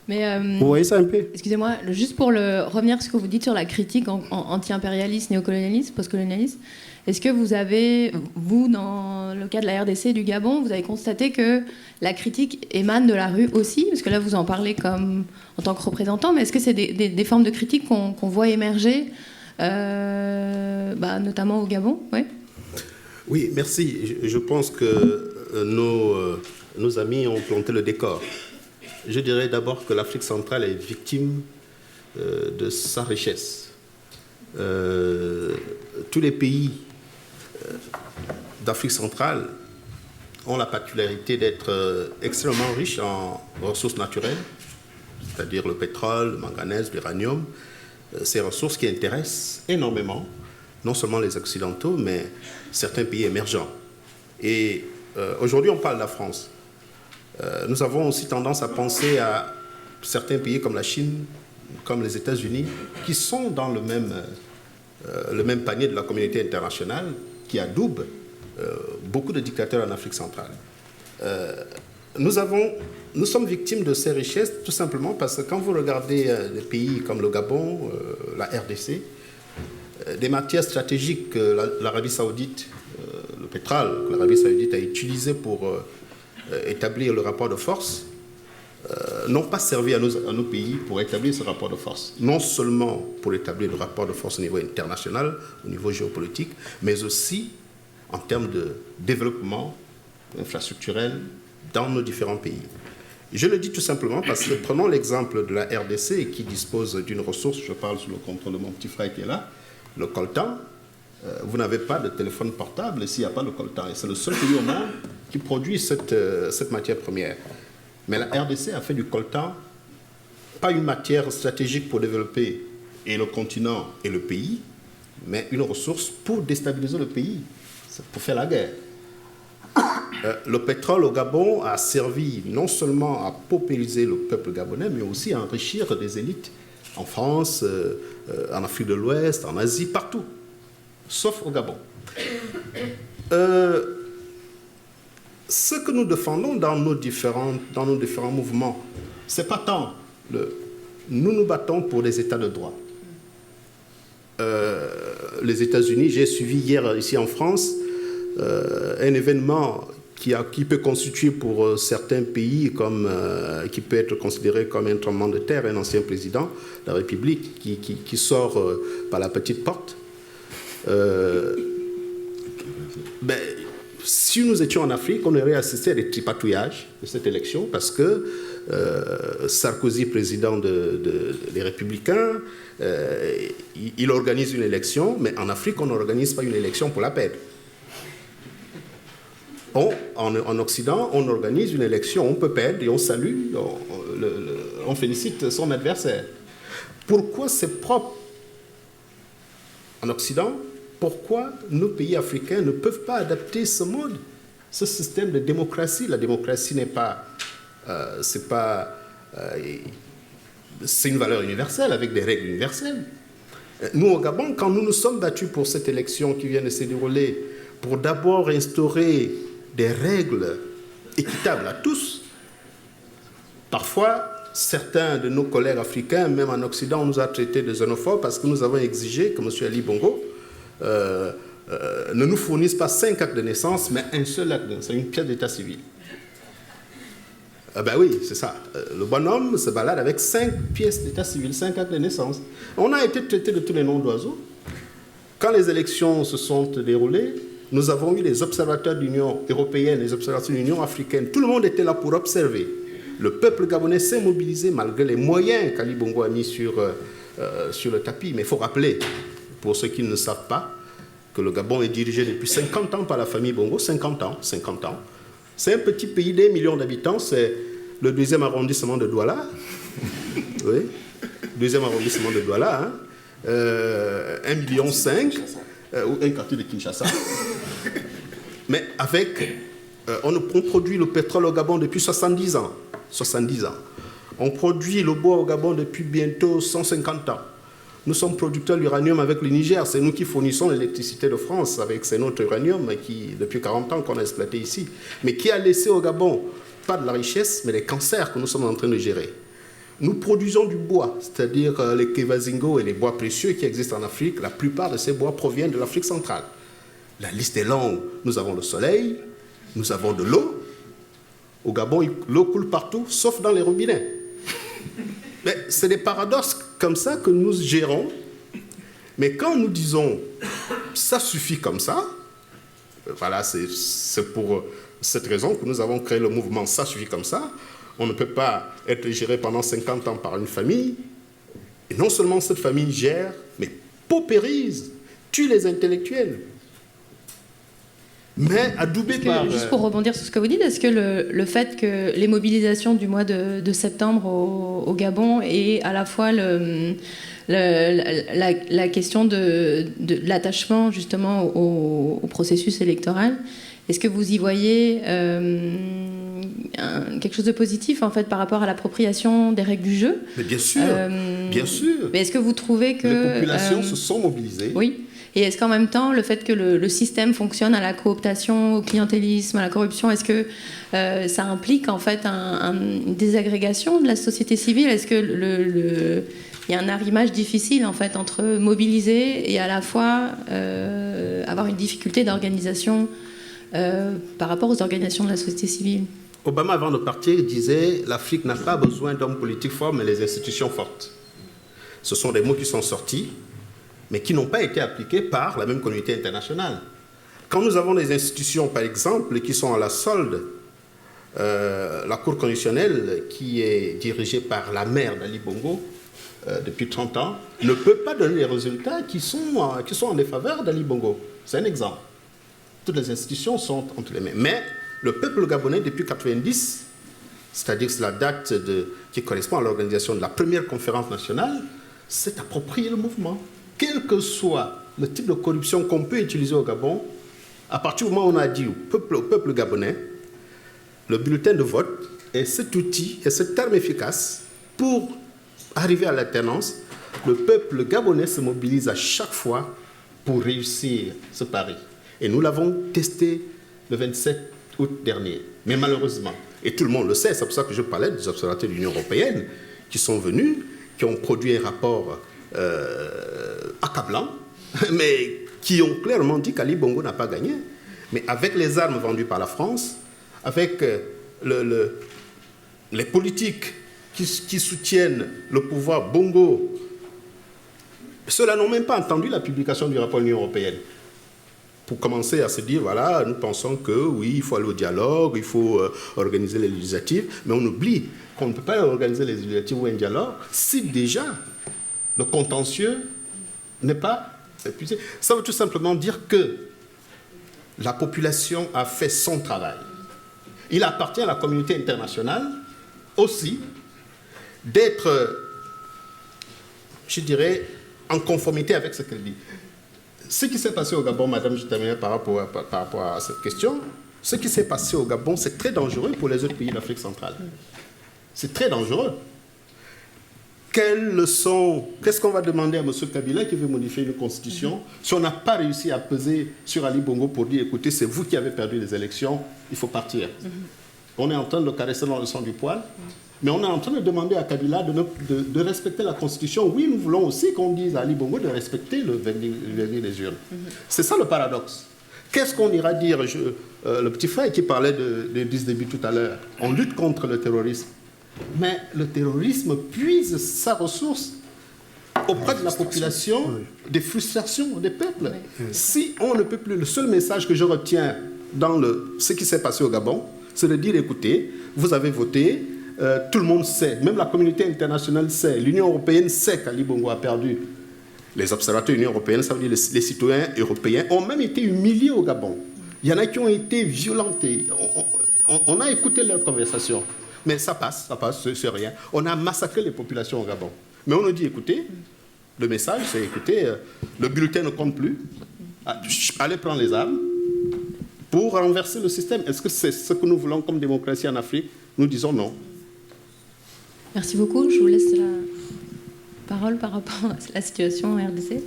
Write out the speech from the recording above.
Mais, vous voyez ça un peu? Excusez-moi, juste pour revenir sur ce que vous dites sur la critique anti-impérialiste, néocolonialiste, postcolonialiste, est-ce que vous avez, vous, dans le cas de la RDC et du Gabon, vous avez constaté que la critique émane de la rue aussi? Parce que là, vous en parlez comme en tant que représentant, mais est-ce que c'est des formes de critique qu'on voit émerger, notamment au Gabon? Ouais. Oui, merci. Je pense que nos amis ont planté le décor. Je dirais d'abord que l'Afrique centrale est victime de sa richesse. Tous les pays d'Afrique centrale ont la particularité d'être extrêmement riches en ressources naturelles, c'est-à-dire le pétrole, le manganèse, l'uranium, ces ressources qui intéressent énormément, non seulement les Occidentaux, mais certains pays émergents. Et aujourd'hui, on parle de la France. Nous avons aussi tendance à penser à certains pays comme la Chine, comme les États-Unis, qui sont dans le même panier de la communauté internationale, qui adoube beaucoup de dictateurs en Afrique centrale. Nous sommes victimes de ces richesses tout simplement parce que quand vous regardez des pays comme le Gabon, la RDC, des matières stratégiques que l'Arabie saoudite, le pétrole que l'Arabie saoudite a utilisé pour établir le rapport de force, n'ont pas servi à nos pays pour établir ce rapport de force. Non seulement pour établir le rapport de force au niveau international, au niveau géopolitique, mais aussi en termes de développement infrastructurel dans nos différents pays. Je le dis tout simplement parce que prenons l'exemple de la RDC qui dispose d'une ressource, je parle sous le contrôle de mon petit frère qui est là, le coltan. Vous n'avez pas de téléphone portable s'il n'y a pas de coltan. Et c'est le seul pays au monde qui produit cette matière première. Mais la RDC a fait du coltan, pas une matière stratégique pour développer et le continent et le pays, mais une ressource pour déstabiliser le pays, pour faire la guerre. Le pétrole au Gabon a servi non seulement à paupériser le peuple gabonais, mais aussi à enrichir des élites en France, en Afrique de l'Ouest, en Asie, partout, sauf au Gabon. Ce que nous défendons dans nos différents mouvements, ce n'est pas tant nous nous battons pour des États de droit. Les États-Unis, j'ai suivi hier ici en France un événement qui peut constituer pour certains pays qui peut être considéré comme un tremblement de terre, un ancien président de la République qui sort par la petite porte. Si nous étions en Afrique, on aurait assisté à des tripatouillages de cette élection parce que Sarkozy, président des Républicains, il organise une élection, mais en Afrique, on n'organise pas une élection pour la paix. En Occident, on organise une élection, on peut perdre et on salue, on félicite son adversaire. Pourquoi c'est propre en Occident? Pourquoi nos pays africains ne peuvent pas adapter ce mode, ce système de démocratie? La démocratie n'est pas... c'est une valeur universelle avec des règles universelles. Nous, au Gabon, quand nous nous sommes battus pour cette élection qui vient de se dérouler, pour d'abord instaurer des règles équitables à tous, parfois, certains de nos collègues africains, même en Occident, on nous a traités de xénophobes parce que nous avons exigé que M. Ali Bongo ne nous fournisse pas 5 actes de naissance, mais un seul acte, c'est une pièce d'état civil. Ben oui, c'est ça. Le bonhomme se balade avec 5 pièces d'état civil, 5 actes de naissance. On a été traité de tous les noms d'oiseaux. Quand les élections se sont déroulées, nous avons eu les observateurs de l'Union européenne, les observateurs de l'Union africaine. Tout le monde était là pour observer. Le peuple gabonais s'est mobilisé malgré les moyens qu'Ali Bongo a mis sur le tapis. Mais il faut rappeler, pour ceux qui ne savent pas, que le Gabon est dirigé depuis 50 ans par la famille Bongo. 50 ans. C'est un petit pays d'1 million d'habitants. C'est le 2e arrondissement de Douala. Oui, 2e arrondissement de Douala. Hein. 1,5 million, ou un quartier de Kinshasa. Mais on produit le pétrole au Gabon depuis 70 ans. 70 ans. On produit le bois au Gabon depuis bientôt 150 ans. Nous sommes producteurs d'uranium avec le Niger. C'est nous qui fournissons l'électricité de France avec notre uranium qui, depuis 40 ans qu'on a exploité ici. Mais qui a laissé au Gabon, pas de la richesse, mais des cancers que nous sommes en train de gérer. Nous produisons du bois, c'est-à-dire les kevazingo et les bois précieux qui existent en Afrique. La plupart de ces bois proviennent de l'Afrique centrale. La liste est longue. Nous avons le soleil, nous avons de l'eau. Au Gabon, l'eau coule partout, sauf dans les robinets. Mais c'est des paradoxes comme ça que nous gérons. Mais quand nous disons « ça suffit comme ça », voilà, c'est pour cette raison que nous avons créé le mouvement « ça suffit comme ça ». On ne peut pas être géré pendant 50 ans par une famille. Et non seulement cette famille gère, mais paupérise, tue les intellectuels. Mais adoubé par... Juste pour rebondir sur ce que vous dites, est-ce que le fait que les mobilisations du mois de septembre au Gabon et à la fois la question de l'attachement justement au processus électoral, est-ce que vous y voyez quelque chose de positif en fait par rapport à l'appropriation des règles du jeu? Mais bien sûr, bien sûr. Mais est-ce que vous trouvez que... Les populations se sont mobilisées. Oui. Et est-ce qu'en même temps, le fait que le système fonctionne à la cooptation, au clientélisme, à la corruption, est-ce que ça implique en fait une désagrégation de la société civile? Est-ce que il y a un arrimage difficile en fait entre mobiliser et à la fois avoir une difficulté d'organisation par rapport aux organisations de la société civile? Obama, avant de partir, disait « L'Afrique n'a pas besoin d'hommes politiques forts, mais les institutions fortes ». Ce sont des mots qui sont sortis, mais qui n'ont pas été appliqués par la même communauté internationale. Quand nous avons des institutions, par exemple, qui sont à la solde, la Cour constitutionnelle, qui est dirigée par la mère d'Ali Bongo depuis 30 ans, ne peut pas donner les résultats qui sont en défaveur d'Ali Bongo. C'est un exemple. Toutes les institutions sont entre les mains. Mais le peuple gabonais, depuis 1990, c'est-à-dire c'est la date qui correspond à l'organisation de la première conférence nationale, s'est approprié le mouvement. Quel que soit le type de corruption qu'on peut utiliser au Gabon, à partir du moment où on a dit au peuple gabonais, le bulletin de vote est cet outil et ce terme efficace pour arriver à l'alternance, le peuple gabonais se mobilise à chaque fois pour réussir ce pari. Et nous l'avons testé le 27 août dernier. Mais malheureusement, et tout le monde le sait, c'est pour ça que je parlais des observateurs de l'Union européenne qui sont venus, qui ont produit un rapport accablant, mais qui ont clairement dit qu'Ali Bongo n'a pas gagné. Mais avec les armes vendues par la France, avec les politiques qui soutiennent le pouvoir Bongo, ceux-là n'ont même pas entendu la publication du rapport de l'Union européenne. Pour commencer à se dire, voilà, nous pensons que oui, il faut aller au dialogue, il faut organiser les législatives, mais on oublie qu'on ne peut pas organiser les législatives ou un dialogue si déjà le contentieux n'est pas épuisé. Ça veut tout simplement dire que la population a fait son travail. Il appartient à la communauté internationale aussi d'être, je dirais, en conformité avec ce qu'elle dit. Ce qui s'est passé au Gabon, madame, je termine par rapport à cette question, ce qui s'est passé au Gabon, c'est très dangereux pour les autres pays d'Afrique centrale. C'est très dangereux. Quelles leçons, qu'est-ce qu'on va demander à M. Kabila qui veut modifier une constitution si on n'a pas réussi à peser sur Ali Bongo pour dire, écoutez, c'est vous qui avez perdu les élections, il faut partir. On est en train de le caresser dans le sang du poil, mais on est en train de demander à Kabila de respecter la constitution. Oui, nous voulons aussi qu'on dise à Ali Bongo de respecter le verdict des urnes. C'est ça le paradoxe. Qu'est-ce qu'on ira dire le petit frère qui parlait de début tout à l'heure, on lutte contre le terrorisme. Mais le terrorisme puise sa ressource auprès de la population, des frustrations des peuples. Si on ne peut plus, le seul message que je retiens dans ce qui s'est passé au Gabon, c'est de dire, écoutez, vous avez voté, tout le monde sait, même la communauté internationale sait, l'Union européenne sait qu'Ali Bongo a perdu. Les observateurs de l'Union européenne, ça veut dire les citoyens européens, ont même été humiliés au Gabon. Il y en a qui ont été violentés. On a écouté leurs conversations. Mais ça passe, c'est rien. On a massacré les populations au Gabon. Mais on nous dit, écoutez, le message, c'est, écoutez, le bulletin ne compte plus. Allez prendre les armes pour renverser le système. Est-ce que c'est ce que nous voulons comme démocratie en Afrique? Nous disons non. Merci beaucoup. Je vous laisse la parole par rapport à la situation en RDC.